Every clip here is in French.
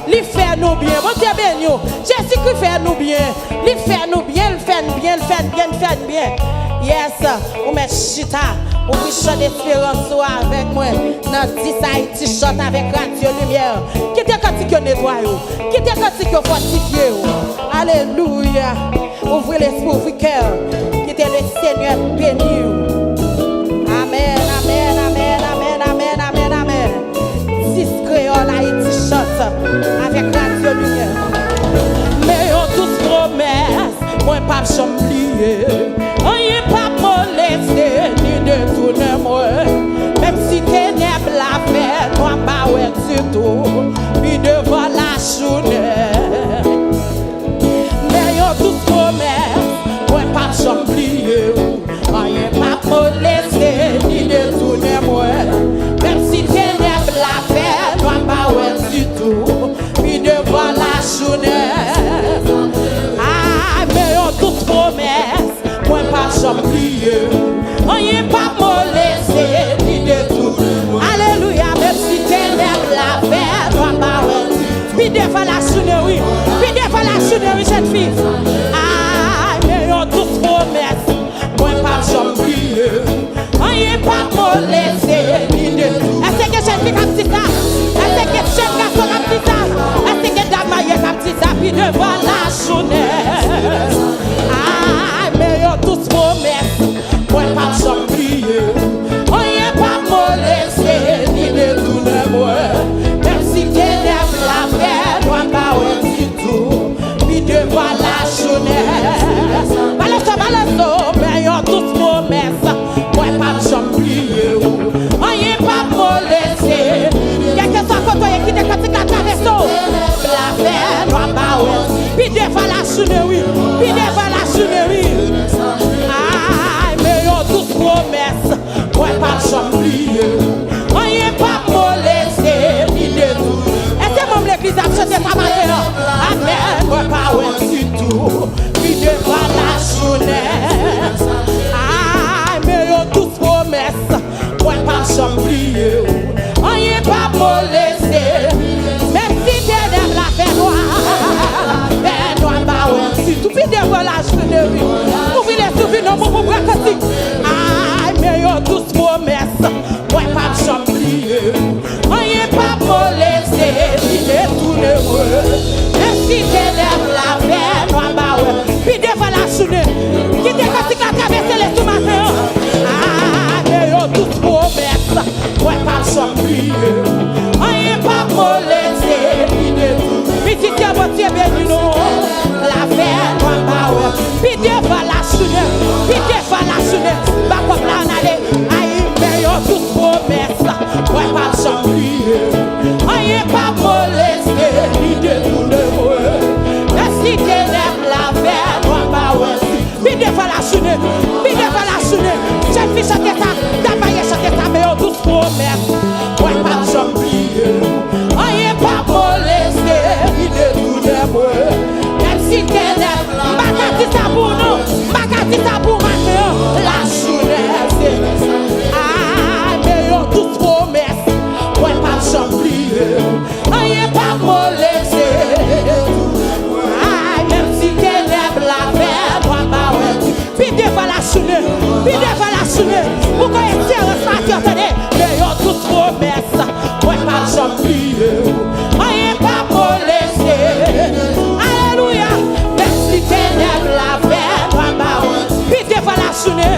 il fait nous bien. Bon Dieu béni. Jésus-Christ fait nous bien. Il fait nous bien, il fait bien, il fait bien, il fait bien. Yes, on met chita. On peut chanter espérance avec moi. Dans 10 Haïti chante avec Radio Lumière. Qui était quand il nettoie? Qui était quand il fortifie? Alléluia. Ouvrez l'esprit, ouvrez le cœur. Qui était le Seigneur béni. Amen, amen, amen, amen, amen, amen, amen. 10 créoles Haïti chante avec Radio Lumière. Mais on tous promesses, moi pas j'oublier. Rien pas molesté ni détourner moi. Même si ténèbres la fait, moi pas ouais du tout. Puis devant la journée. Mais on tous promesses, moi pas j'oublier. Rien pas molesté ni détourner moi. Même si ténèbres la fait, moi pas ouais du tout. Puis devant la journée. Ah, mais on tous promesses. Moi pas j'oublier, rien pas molesté ni de tout. Alléluia, même si ténèbres la paix, toi pas puis devant la sounerie, puis devant la sounerie cette fille. Ah, mais on tous promesses, moi pas j'oublier, rien pas molesté ni de tout. Est-ce que cette fille comme dit ça? Est-ce que jeune garçon comme dit ça? Est-ce que dame mariée comme dit ça? Puis devant la sounerie. Mais yon tous promesses, moi pas j'oublier. Rien pas molesté, ni détourner moi. Même si ténèbres la paix, moi pas ouais du tout. Puis devant la journée. Balance, mais yon tous promesses, moi pas j'oublier. Rien pas molesté. Quelqu'un soit côté qui te quand traverse la paix, moi pas ouais. Puis devant la journée, puis devant la journée. Promesse, moi pas j'oublier, rien pas molesté ni de tout. Est-ce que même l'église a chanté ça matin? Amen, moi pas ouais du tout. Puis devant la journée. Ah, mais yon tous promesses, moi pas j'oublier, rien pas molesté. Même si ténèbres la fait noir pas ouais du tout. Puis devant la journée, ouvrez les souvenirs, non, pour braquer. Mais yon tous promesses, moi pas j'oublier. Rien pas molesté, ni détourner moi. Même si ténèbres la paix, moi pas ouais. Puis devant la journée, qui te quand tu as traversé les sous-marins. Ah, mais yon tous promesses, moi pas j'oublier. Rien pas molesté, ni détourner. Puis si tu as mon Dieu béni non, la paix, moi pas ouais. Puis devant la journée, puis devant la journée. Comme là on allait, aïe, mais yon tous promesses, moi pas j'oublier. Rien pas molesté, ni détourner moi. Merci ténèbres la paix, moi pas ouais. Puis devant la journée, puis devant la journée. Jeune fille chanter ça, ta maille chanter ça, mais yon tous promesses, moi pas j'oublier. Rien pas molesté, ni détourner moi. Même si ténèbres, ma carte dit ça pour nous, ma carte dit ça pour maintenant. La journée. Ah, mais yon tous promesses, moi pas j'oublier. Rien pas molesté. Ah, même si ténèbres la paix, moi pas ouais. Puis devant la journée, puis devant la journée. Vous connaissez le matin, attendez. Mais yon tous promesses, moi pas j'oublier. Rien pas molesté. Alléluia. Même si ténèbres la paix, moi pas ouais. Puis devant la journée.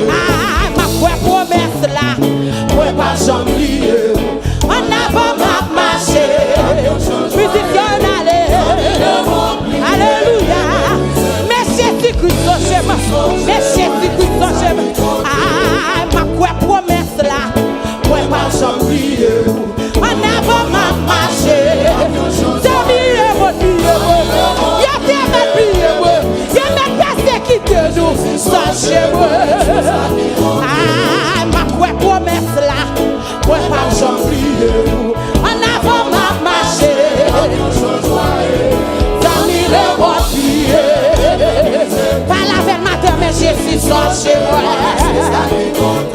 Ah, ma promesse là, moi pas j'oublier. En avant m'a marché, musicien allez, alléluia. Mais Jésus-Christ son chemin, mais Jésus-Christ son chemin. Ah, ma promesse là. promesse là, moi pas j'oublier. En avant m'a marché, dans mille pieds. Pas la veille matin, mais Jésus sort chez moi.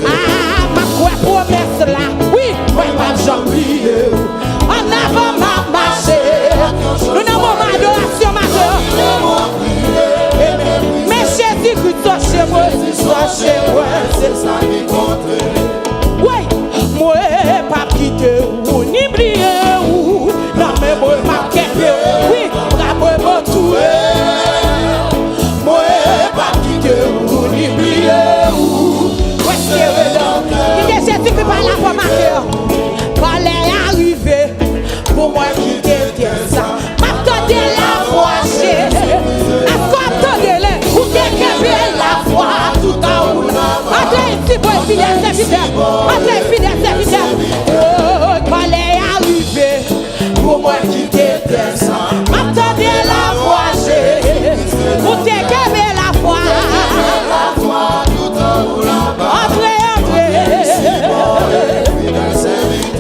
Ah, ma quoi promesse là, oui, moi pas j'oublier. En avant m'a marché, nous n'avons pas d'adoration matin. Mais Jésus-Christ soit chez moi, c'est ça qui compte. Oui, moi pas quitter ou ni oublier ou non mais moi pas quitter. Oui, moi pas tout. Moi pas quitter ou ni oublier ou. Ouais, c'est vrai. Il est Jésus qui parle la foi matin. Quand elle est arrivée, pour moi quitter ça. Attendez la foi chez. Attendez-le. La foi tout en haut. Entre ici, pour fidèle serviteur. Entre fidèle serviteur. Oh, quand elle est arrivée, pour moi quitter ça. Attendez la foi chez. Vous t'équemez la foi. Tout en haut là-bas. Entrez.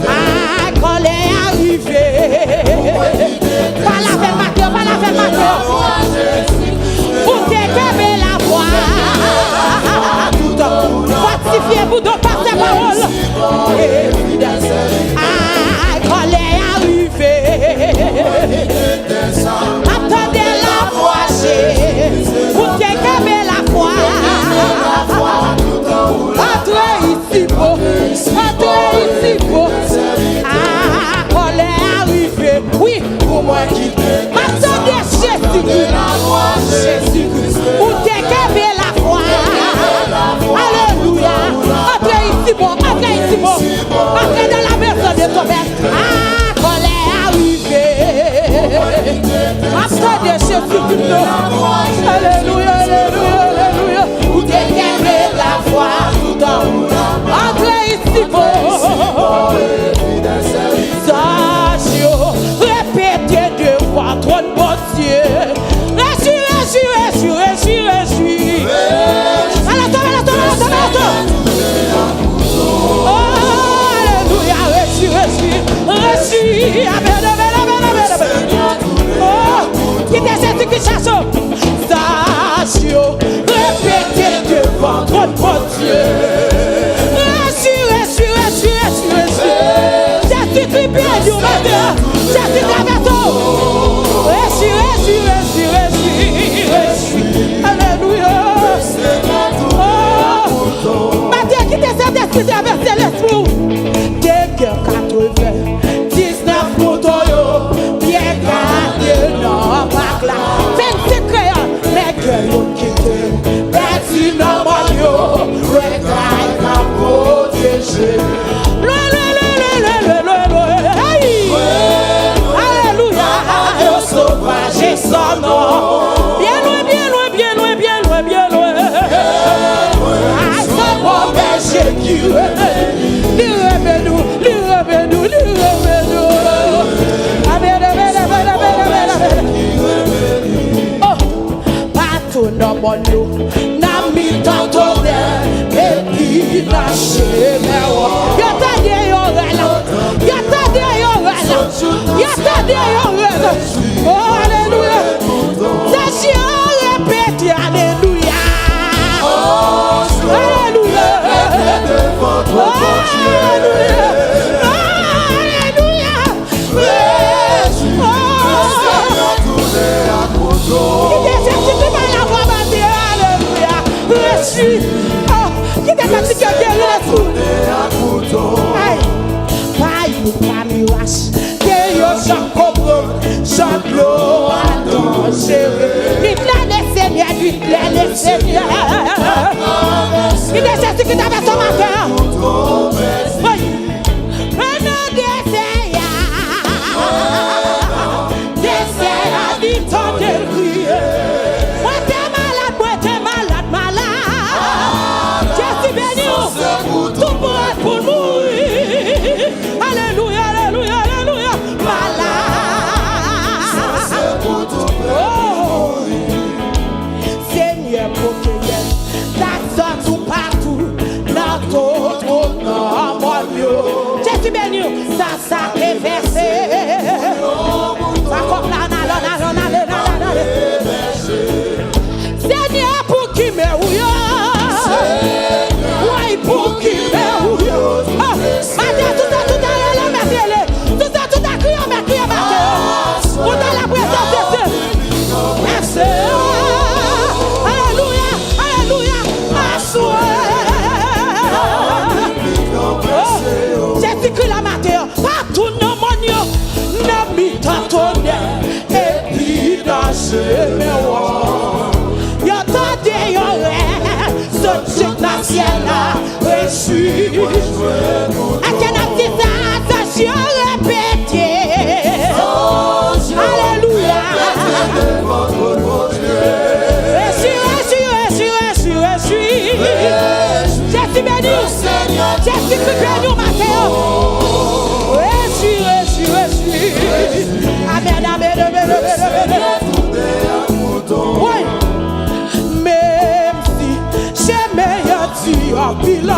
Ah, quand elle est arrivée. Pas la veille matin. Vous t'équemez la foi. Fortifiez-vous donc par ces paroles. Ah, quand elle est arrivée, attendez la foi chez. Vous t'équemez la foi. Entrez ici, beau. Ah, quand elle est arrivée, oui, pour moi qui attendez Jésus-Christ. Vous t'équemez la foi. Alléluia. Entrez ici, bon. Entrez dans la maison de ton père. Ah, quand elle est arrivée. Attendez Jésus-Christ. Alléluia. Vous t'équemez la foi. Entrez ici, bon. Sachez, répétez deux fois, trop de bon Dieu. Réjouis. Oh, alléluia, réjouis. Amen. Oh, qui est Jésus qui chasse. Sachez, répétez devant trop de bon Dieu. Réjouis. Jésus qui perd du matin. Jésus qui a Alléluia. Oh, Matthieu qui décède d'esprit traverser l'esprit. Des cœurs 99 moutons, bien gardés, non, pas là. 26 créoles, les cœurs quittés. Merci, non, mon Dieu, regarde ma protégée. Alléluia, au sauvage et son nom. Bien loin. À son bon berger qui nous. Oh, partout dans mon lot, n'a mis tantôt et puis lâché mes rois. Oh, alléluia. Sachez répéter, alléluia. Alléluia. Seigneur, il est Jésus qui t'avait son matin. Oui. Désert, dit ton crier. Moi t'es malade. Jésus béni, tout pour être pour mourir. Alléluia. Malade. Seigneur, pour que suis. Attention, répétez. Alléluia. Je suis béni. Jésus béni au matin. Je suis. Amen, amen, amen, amen. Oui. Même si j'ai meilleur Dieu en pile.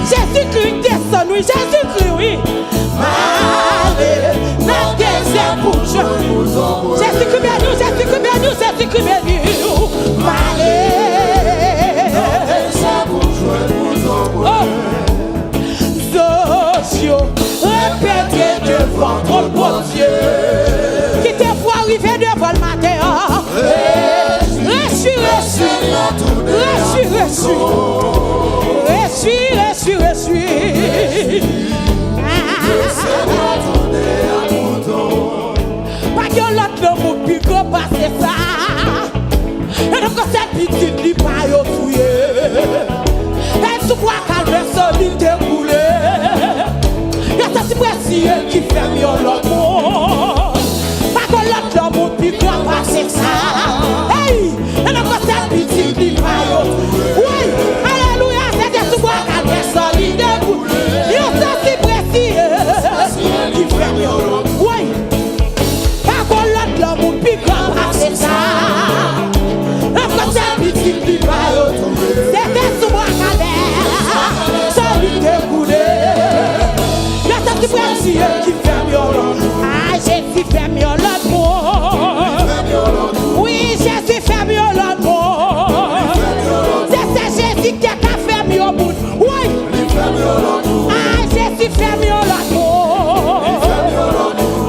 Jésus-Christ descend, oui, Jésus-Christ, oui. Malé, la désert pour je. Jésus-Christ béni, Jésus-Christ béni, Jésus-Christ béni. Malé. Zosio, répétez devant ton bon Dieu. Qui te voit arriver devant le matin. Reçu. Pas que l'autre l'amour plus gros passer ça. Et donc cette petite li pas yo touye. Elle se voit calme solide découlé. Y'a ça si précieux qui fait mieux l'amour. Pas que l'autre l'amour plus gros passer ça. Hey, et donc cette petite li pas yo touye. Oui, alléluia, c'est de se voir calme solide découlé. Y'a ça si précieux qui fait mieux l'amour. Oui, pas que l'autre l'amour plus gros passer ça. C'était sous moi calvaire, celui qui coulait. Y'a ça qui précieux qui fait mieux. Ah, Jésus fait mieux l'autre mot. Oui, Jésus fait mieux l'autre mot. C'est Jésus qui a fait mieux au bout. Oui, ah, Jésus fait mieux l'autre mot.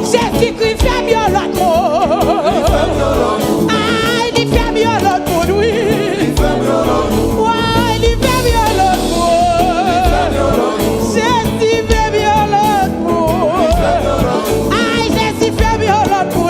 Jésus qui fait mieux l'autre mot. Ah, il fait mieux l'autre mot, oui. Jésus fait mieux l'autre mot.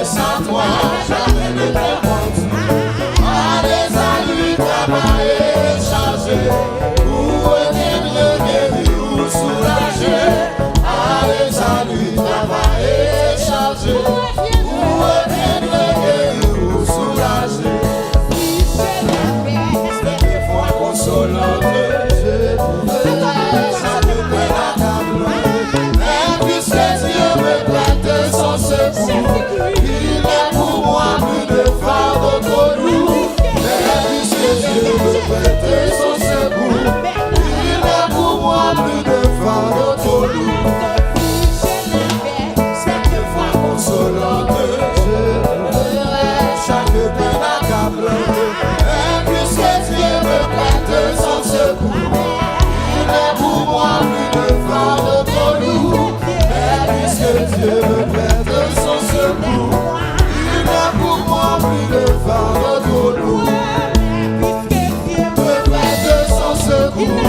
sans toi, jamais ne te compte. Allez à lui, travailler, charger, pour être guéri ou soulagé. Allez à lui, travailler, charger, pour être guéri ou soulagé. C'est des fois consolante. Il est pour moi plus de fardeau trop lourd. Mais puisque Dieu me prête son secours, il est pour moi plus de fardeau trop lourd. Chaque fois consolante, chaque peine accablante. Mais puisque Dieu me prête son secours, il est pour moi plus de fardeau trop lourd. Mais puisque Dieu me prête son secours, il est pour moi plus de fardeau trop lourd. Me prête son secours,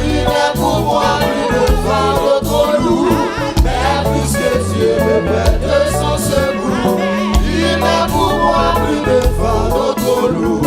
il est pour moi plus de fardeau trop lourd. Mais puisque Dieu me prête son secours, il est pour moi plus de fardeau trop lourd.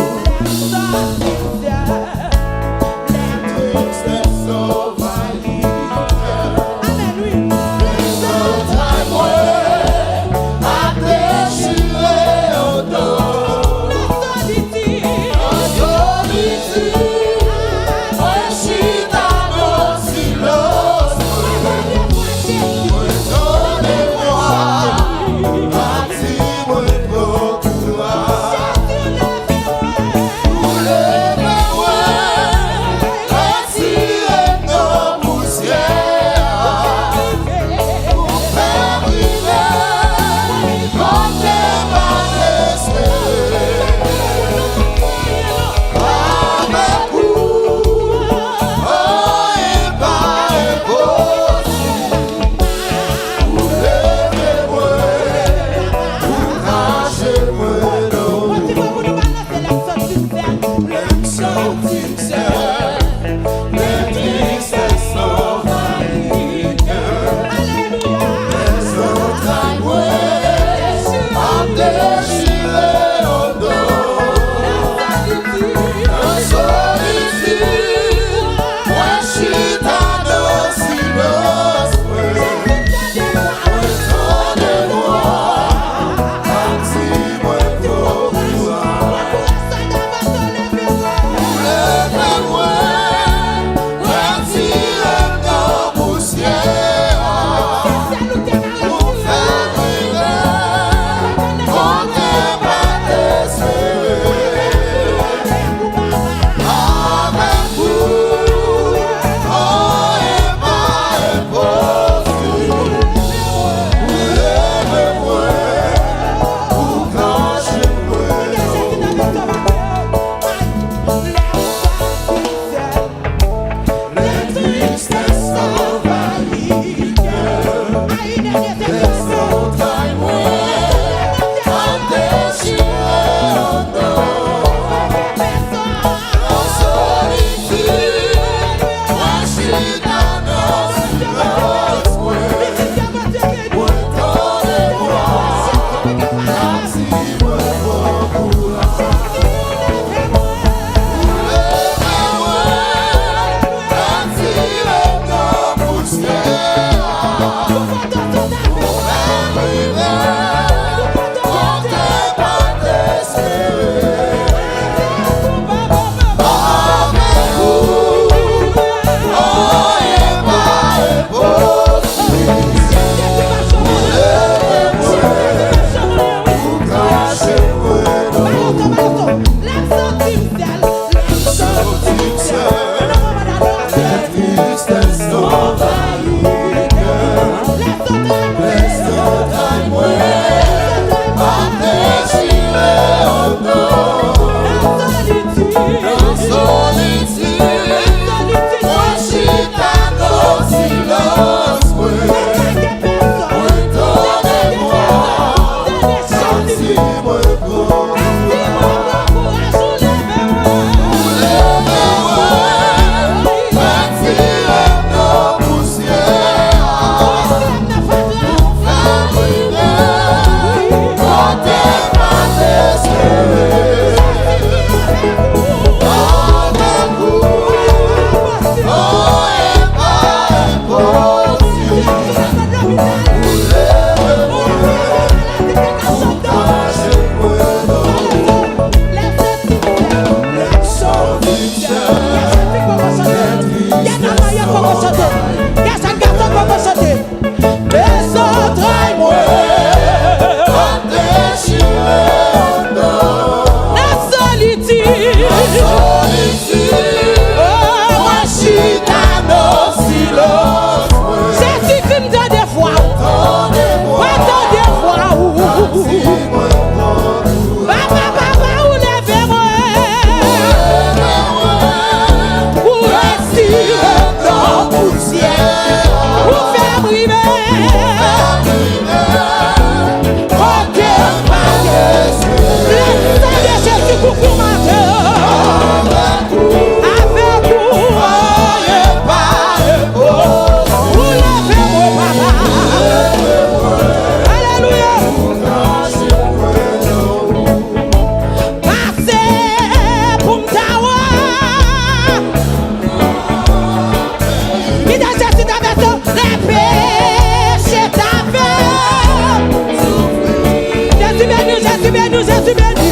Jésus béni,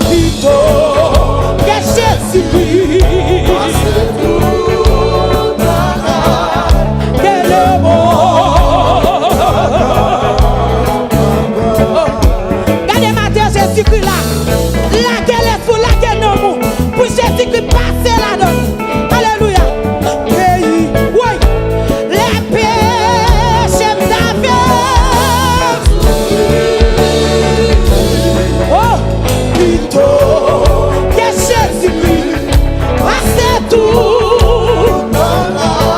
plutôt que Jésus-Christ. Quel est bon. Regardez matin Jésus-Christ là. Là qu'elle est fou, là qu'elle est non. Pour Jésus-Christ passer là-dedans. Alléluia. Pays, oui. Les péchés m'avaient. Oh, plutôt que Jésus-Christ passait tout. Alléluia.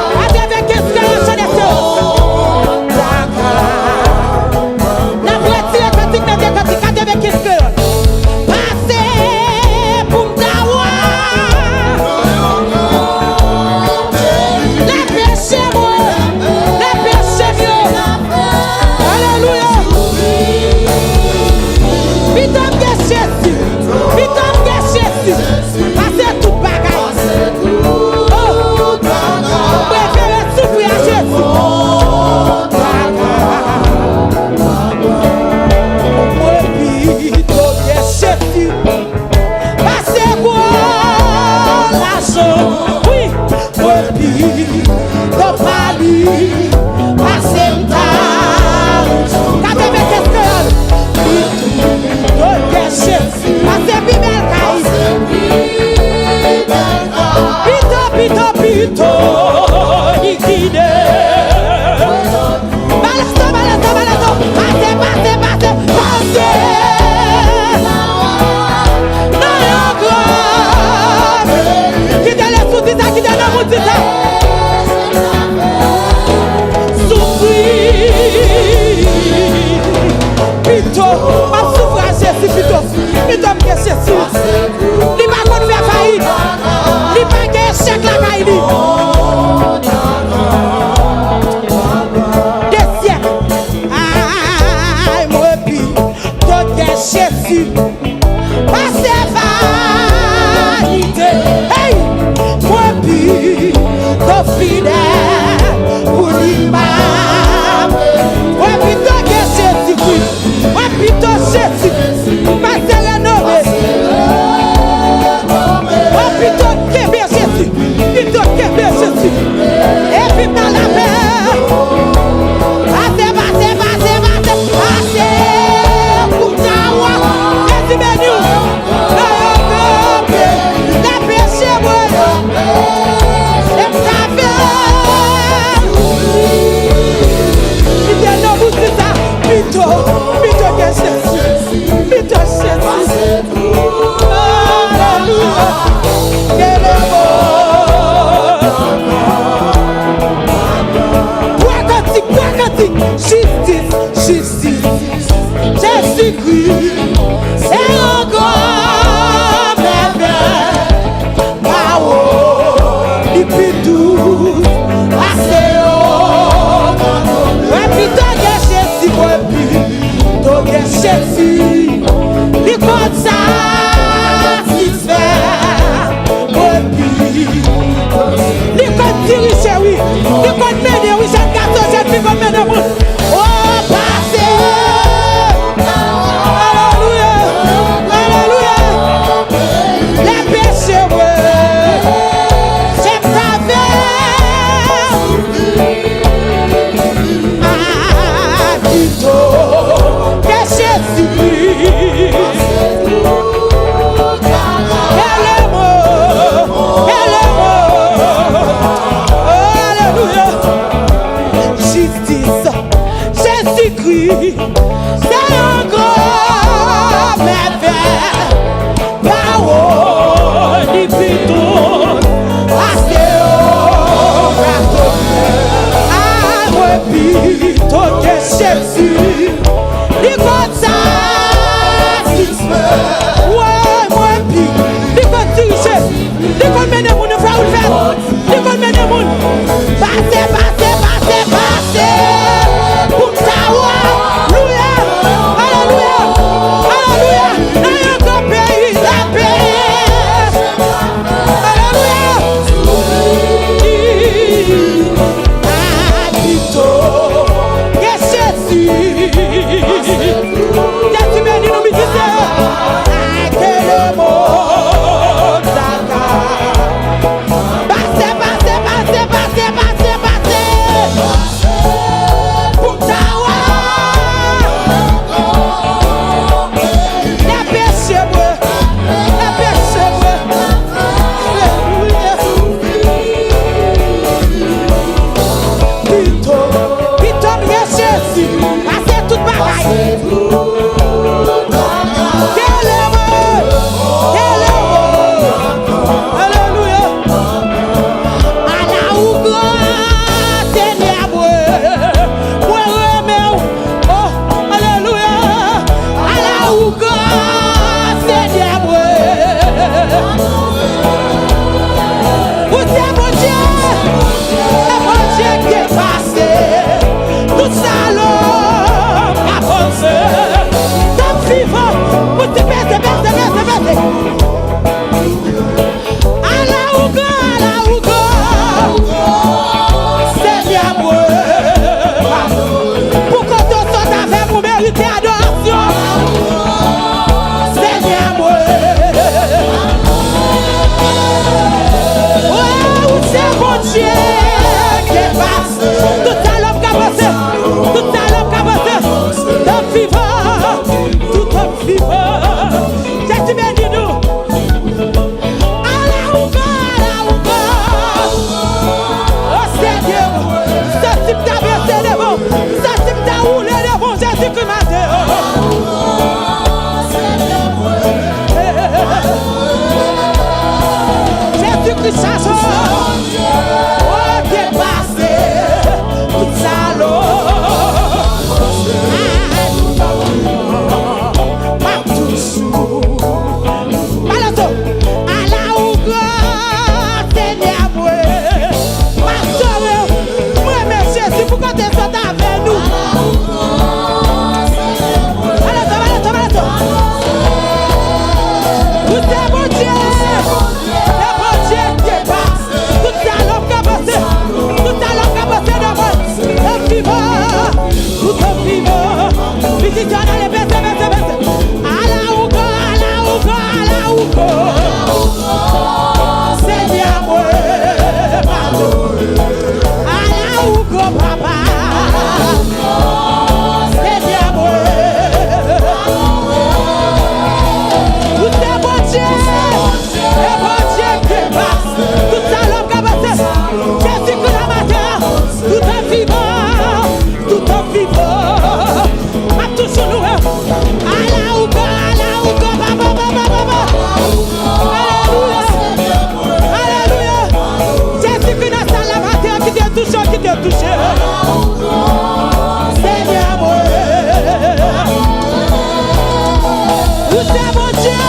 c'est mon Dieu.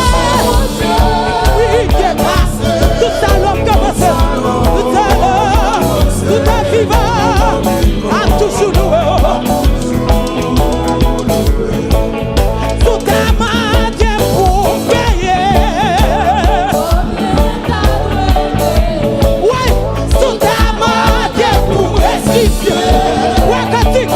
Oui, qui est passe. Tout ça l'homme commence. Tout est vivant. A toujours nous. Tout est manqué pour payer. Ouais, tout est manqué pour restituer. Ouais, cantique.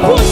Push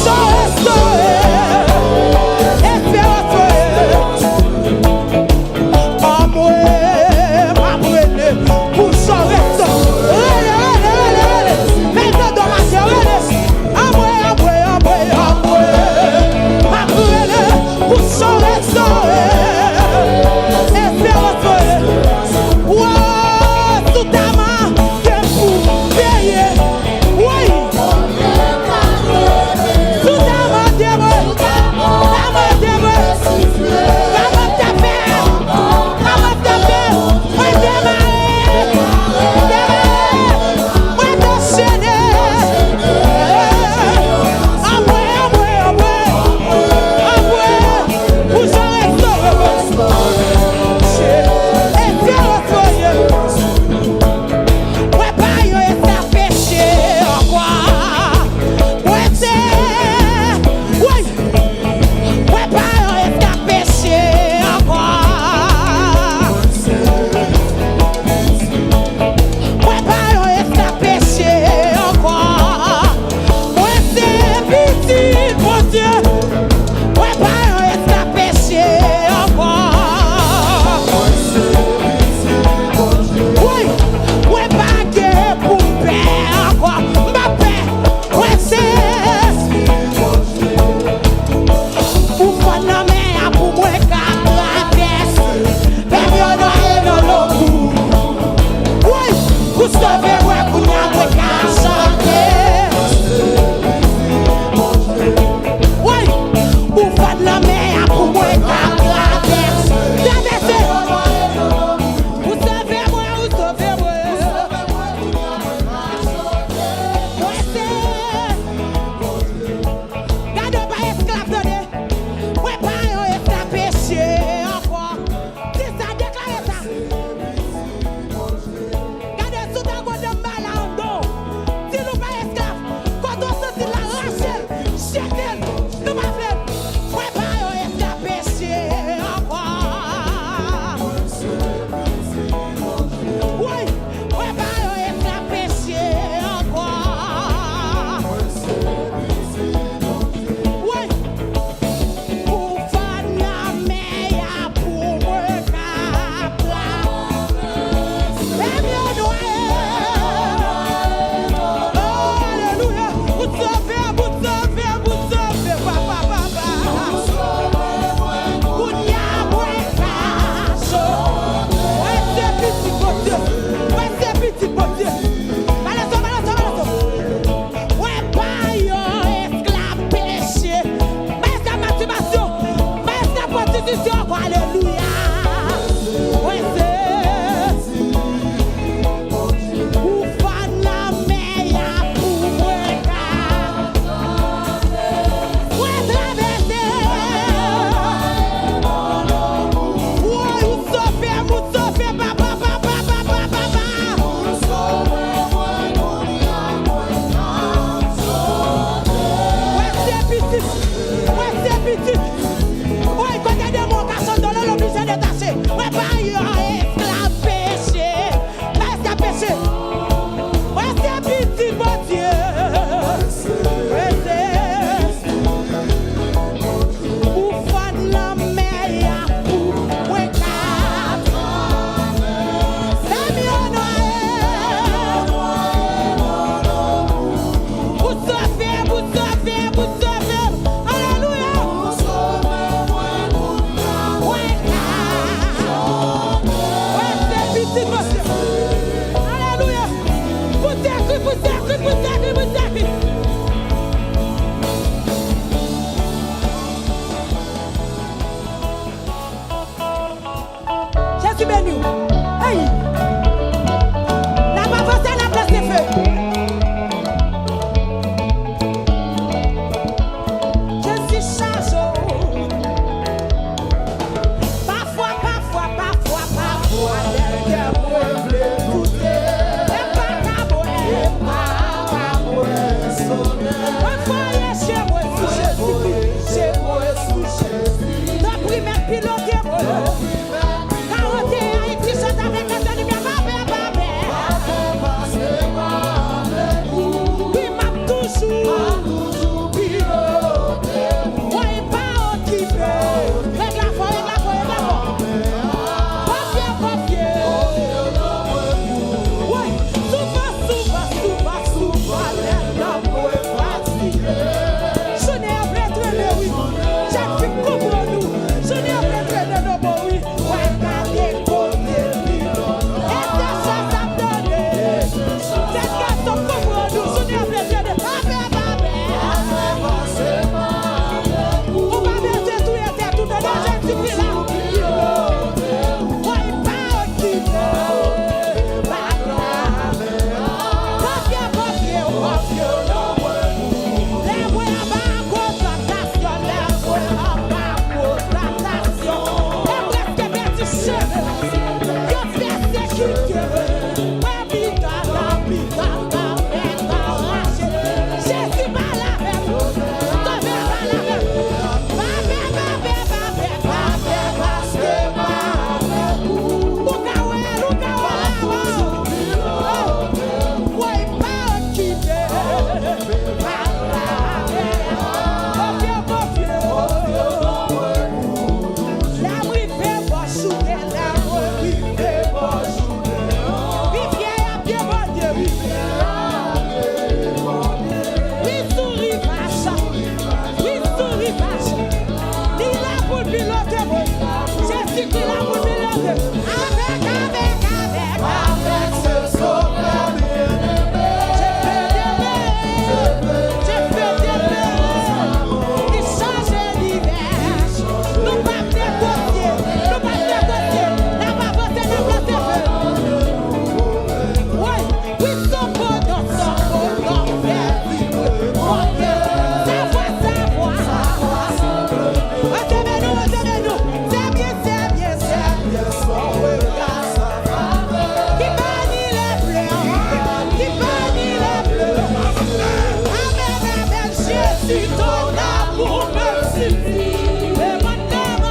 Jésus, ton amour me suffit. Et mon âme,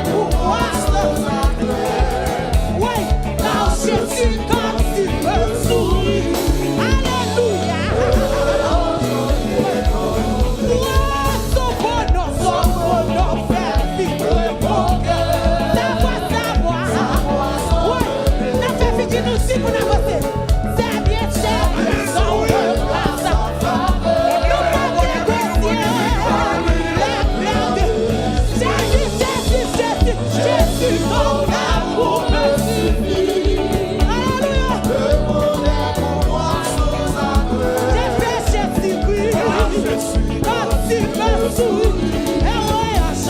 pour moi, oui, dans Jésus, quand tu me souris. Alléluia. Son bonheur fait vivre mon cœur. Sa voix. Oui, n'a fait vivre nous si vous n'avancez. C'est bien, son regard, sa femme. Nous pas négocier. Jésus, ton amour me suffit. Alléluia. J'ai fait Jésus-Christ. Quand tu me souris. Alléluia.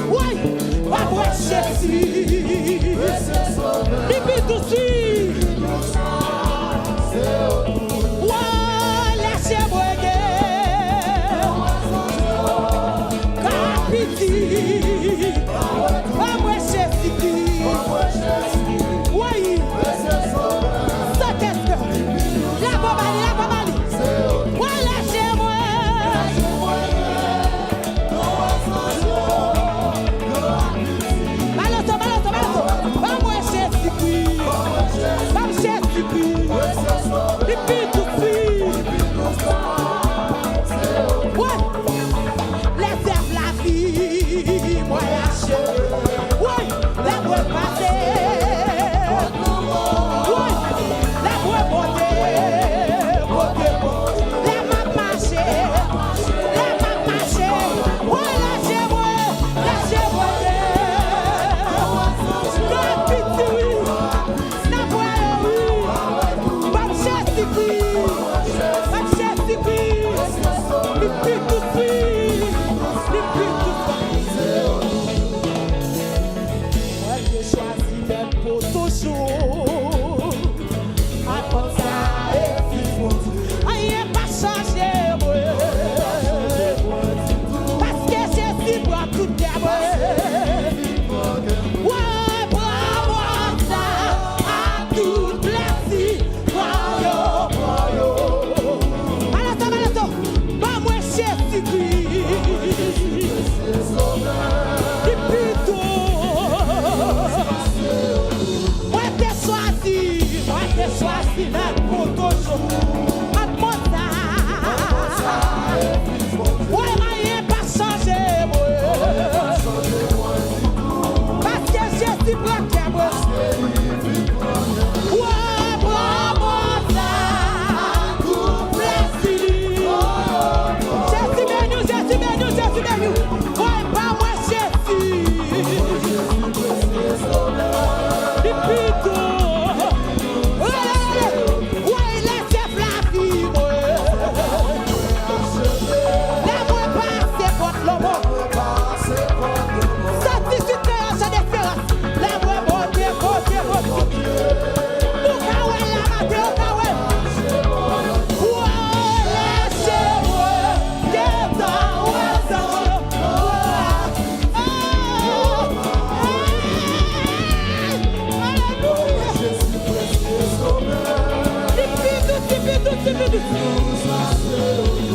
Oui, pas moi Jésus. Depuis tout suite. Ouais, laissez-moi Capiti. Pas moi Jésus. Oui. Ça qu'est-ce que? La bombe. Ouais, laissez-moi. Baloto. Pas moi Jésus-Christ. Pas Jésus-Christ. Depuis tout de suite. Ouais. Laissez la vie. Moi lâcher. Ouais. La voix passer. Ouais. La voix monter. La m'a marché. Ouais, lâchez-moi.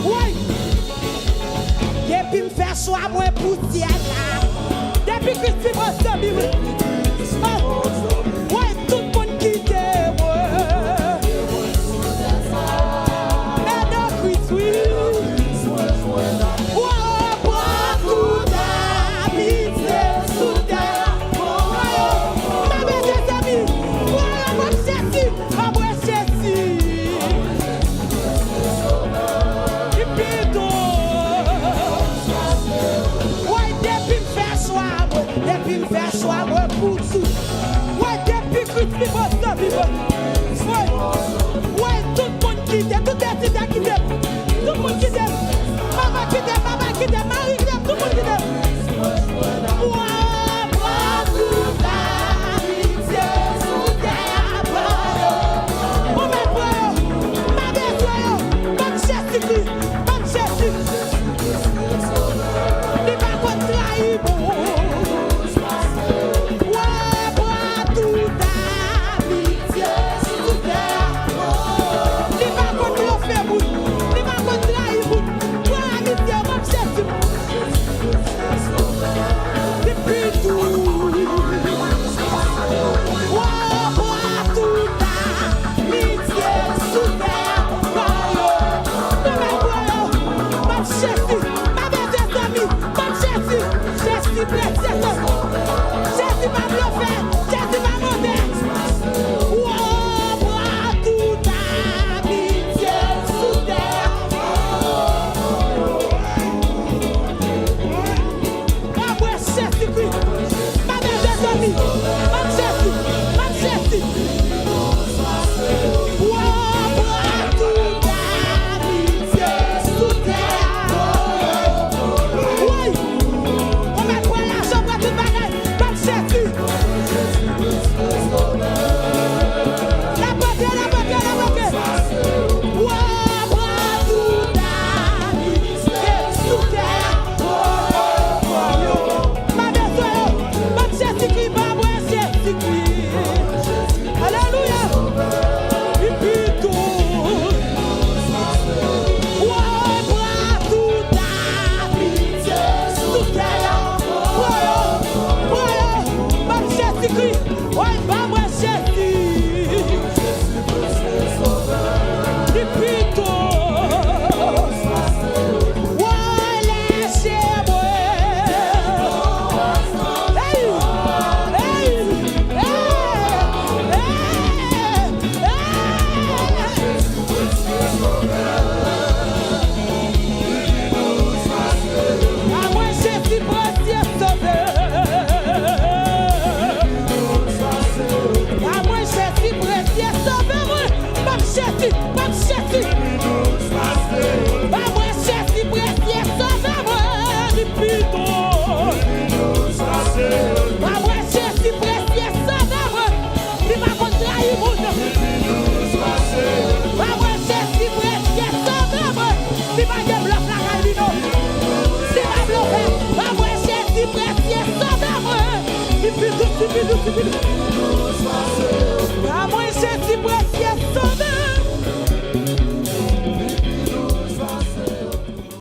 Oui. Depuis me faire choix, moi, poussière là. Depuis que tu m'as sabi, ouais, tout le monde quitte moi. Mais non, Christ, oui. Ouais, beaucoup d'amitié sous terre. Ma belle amie, voilà, moi, Jésus, moi, Jésus. Depuis me faire choix, moi pour tout. Ouais, depuis que tu m'as stoppé, ouais, tout le monde quitte, tout est quitté, tout le monde quitte, maman quitte, Marie quitte, tout le monde quitte. Ouais, moi, tout l'amitié sous terre, on met pour ma belle, comme Jésus-Christ, comme Jésus. Il va contre trahir, si précieux sauveur. Pas moi, si précieux sauveur. Pas chercher, pas chercher. Pas moi, si précieux sauveur. Depuis toi. Pas moi, si précieux sauveur. Il va contre trahir mon nom. Pas moi, si précieux sauveur. Il va dire bluff la galino. C'est pas bluffé. Pas moi, si précieux sauveur. Il fait tout, il fait tout, il fait tout.